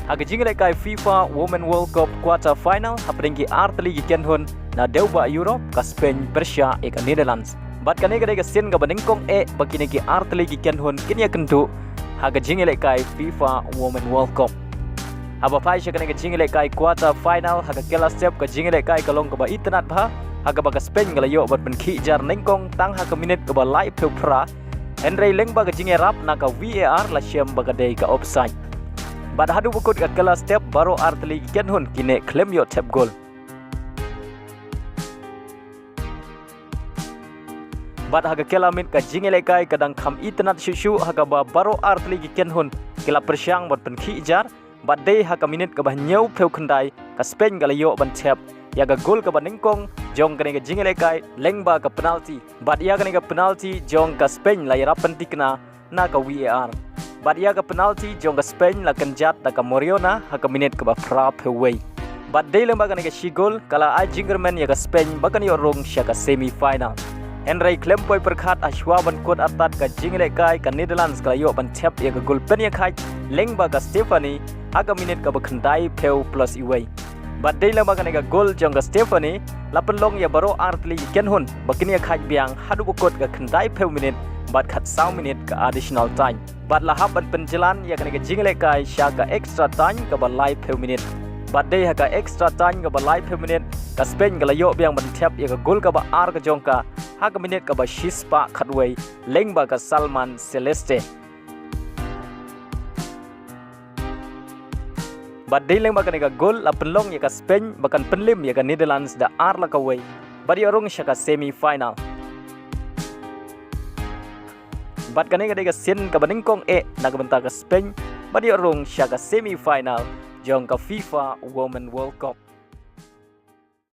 Aga jingre kai FIFA Women World Cup quarter final hapringgi artli gi kenhun na deuba Europe ka Spain Persia e ka Netherlands. Bat kane gade ga sin ga baningkong e bagine gi artli gi kenhun kinya kentu haga jingre kai FIFA Women World Cup. Haba pai shakane ga jingre kai quarter final haga kela step ka jingre kai kalong ka ba itnat bha haga ba ka Spain ga layo bat ben khi jar ningkong tang haga minute ka ba live pra Henry lengba ga jingre rap na ka VAR la shem ba ga dei ka offside. Bad hadu bukut kat kala step baro artli kenhun kine claim yo tap goal. Bad haga kela min ka jingele kai kadang kham itnat shushu haga ba baro artli kenhun kila persyang bot pen khi jar bad dei haga minute ka ba nyau pheu khandai ka Spain gala yo ban tap ya ga goal ka ba ningkong jong kane ga jingele kai lengba ka penalty bad ya kane ga penalty jong ka Spain la yara pentikna na ka VAR. Badia ka penalty jong ka Spain la kenjat ta ka Moriona ha ka minute ka ba frap away. Bad day lang baga ka shigol kala a jingerman ya ka Spain bakan yo rong sya ka semi final. Henry Klempoy perkhat ashwa ban kot atat ka jingle kai ka Netherlands ka yo ban tap ya ka gol pen ya khai lengba ka Stephanie ha ka minute ka ba khandai peu plus away. Bad day lang baga ka gol jong ka Stephanie la penlong ya baro artli kenhun bakin ya khai biang hadu bukot ka khandai peu minute bat khat 1 minute ka additional time. Bat lahap ban penjalan ya kane ka jingle kai sya ka extra time ka ba live per minute. Bat day ha ka extra time ka ba live per minute ka Spain ka layo biang ban tap ya ka gol ka ba ar ka jong ka ha ka minute ka ba shispa khatway lengba ka Salman Celeste. Bat day lengba kane ka gol la penlong ya ka Spain bakan penlim ya ka Netherlands da ar la ka way. Bari orong sya ka semi final. Bat kane ga sin ka baningkong e nagbenta ka Spain badi orong sya ka semi final jong ka FIFA Women World Cup.